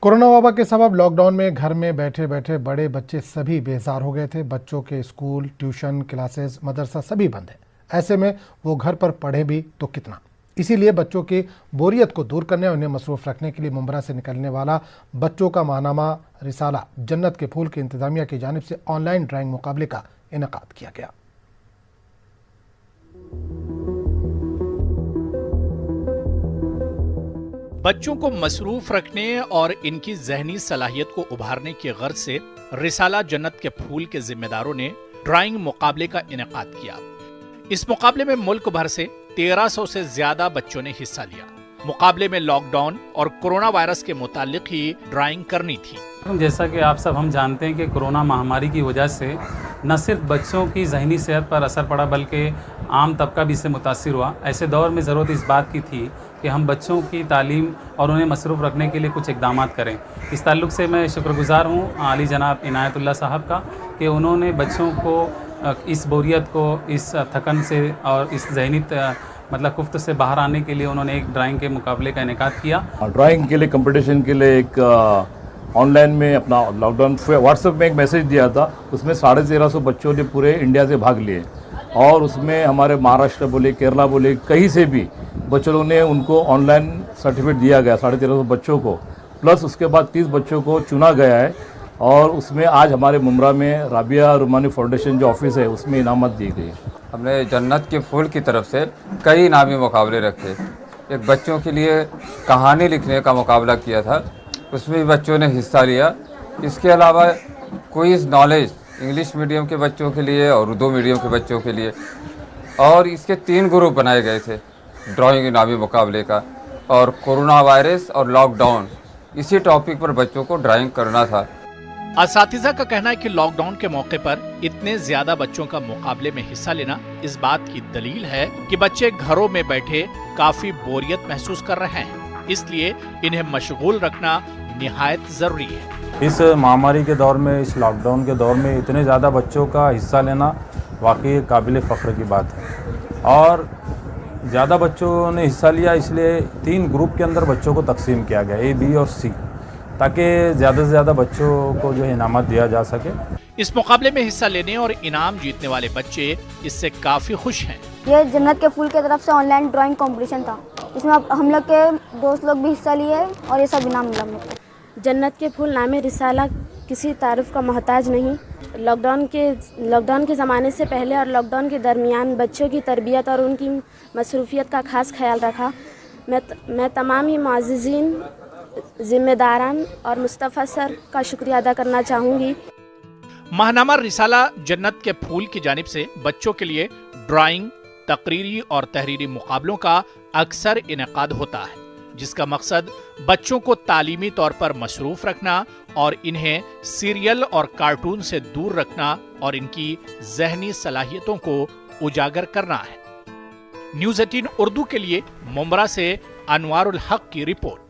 Corona वबा के सबब लॉकडाउन में घर में बैठे बैठे बड़े बच्चे सभी बेजार हो गए थे। बच्चों के स्कूल, ट्यूशन, क्लासेस, मदरसा सभी बंद है। ऐसे में वो घर पर पढ़े भी तो कितना। इसीलिए बच्चों की बोरियत को दूर करने और उन्हें मसरूफ रखने के लिए मुंब्रा से निकलने वाला बच्चों का माहनामा रिसाला जन्नत के फूल की इंतजामिया की जानिब से ऑनलाइन ड्राइंग मुकाबले का इनेकाद किया गया। बच्चों को मसरूफ रखने और इनकी जहनी सलाहियत को उभारने की गर्ज से रिसाला जन्नत के फूल के जिम्मेदारों ने ड्राइंग मुकाबले का इनेकाद किया। इस मुकाबले में मुल्क भर से 1300 से ज्यादा बच्चों ने हिस्सा लिया। मुकाबले में लॉकडाउन और कोरोना वायरस के मुतालिक ही ड्राइंग करनी थी। जैसा कि आप सब हम जानते हैं कि कोरोना महामारी की वजह से न सिर्फ बच्चों की ज़हनी सेहत पर असर पड़ा बल्कि आम तबका भी इससे मुतासिर हुआ। ऐसे दौर में ज़रूरत इस बात की थी कि हम बच्चों की तालीम और उन्हें मसरूफ़ रखने के लिए कुछ इक़दाम करें। इस ताल्लुक़ से मैं शुक्रगुज़ार हूँ आली जनाब इनायतुल्लाह साहब का कि उन्होंने बच्चों को इस बोरियत को, इस थकन से और इस जहनी कुफ्त से बाहर आने के लिए उन्होंने एक ड्राइंग के मुकाबले का इनेकाद किया। ड्राइंग के लिए कंपटीशन के लिए एक ऑनलाइन में अपना लॉकडाउन व्हाट्सएप में एक मैसेज दिया था। उसमें 1350 बच्चों ने पूरे इंडिया से भाग लिए और उसमें हमारे महाराष्ट्र बोले, केरला बोले, कहीं से भी बच्चों ने उनको ऑनलाइन सर्टिफिकेट दिया गया 1350 बच्चों को। प्लस उसके बाद 30 बच्चों को चुना गया है और उसमें आज हमारे मुंब्रा में राबिया रुमानी फाउंडेशन जो ऑफिस है उसमें इनामत दी गई। हमने जन्नत के फूल की तरफ से कई इनामी मुकाबले रखे। एक बच्चों के लिए कहानी लिखने का मुकाबला किया था, उसमें भी बच्चों ने हिस्सा लिया। इसके अलावा क्विज़ नॉलेज इंग्लिश मीडियम के बच्चों के लिए और उर्दू मीडियम के बच्चों के लिए, और इसके 3 ग्रुप बनाए गए थे ड्राइंग इनामी मुकाबले का। और कोरोना वायरस और लॉकडाउन इसी टॉपिक पर बच्चों को ड्राइंग करना था। असातिज़ा का कहना है कि लॉकडाउन के मौके पर इतने ज्यादा बच्चों का मुकाबले में हिस्सा लेना इस बात की दलील है कि बच्चे घरों में बैठे काफी बोरियत महसूस कर रहे हैं, इसलिए इन्हें मशगूल रखना निहायत जरूरी है। इस महामारी के दौर में, इस लॉकडाउन के दौर में इतने ज़्यादा बच्चों का हिस्सा लेना वाकई काबिल फ़ख्र की बात है। और ज़्यादा बच्चों ने हिस्सा लिया, इसलिए 3 ग्रुप के अंदर बच्चों को तकसीम किया गया, A, B और C, ताकि ज़्यादा से ज़्यादा बच्चों को जो है इनामत दिया जा सके। इस मुकाबले में हिस्सा लेने और इनाम जीतने वाले बच्चे इससे काफ़ी खुश हैं। ये जन्नत के फूल की तरफ से ऑनलाइन ड्राइंग कंपटीशन था, इसमें हम लोग के दोस्त लोग भी हिस्सा लिए और ये सब इनाम मिला मुझे। जन्नत के फूल नामे रिसाला किसी तारीफ़ का मोहताज नहीं। लॉकडाउन के ज़माने से पहले और लॉकडाउन के दरमियान बच्चों की तरबियत और उनकी मसरूफियत का खास ख्याल रखा। मैं तमाम ही मुअज़्ज़िज़ीन, ज़िम्मेदारान और मुस्तफ़ा सर का शुक्रिया अदा करना चाहूँगी। माहनामा रिसाला जन्नत के फूल की जानिब से बच्चों के लिए ड्राइंग, तकरीरी और तहरीरी मुकाबलों का अक्सर इनेकाद होता है, जिसका मकसद बच्चों को तालीमी तौर पर मसरूफ रखना और इन्हें सीरियल और कार्टून से दूर रखना और इनकी जहनी सलाहियतों को उजागर करना है। न्यूज़ 18 उर्दू के लिए मुंब्रा से अनवारुल हक की रिपोर्ट।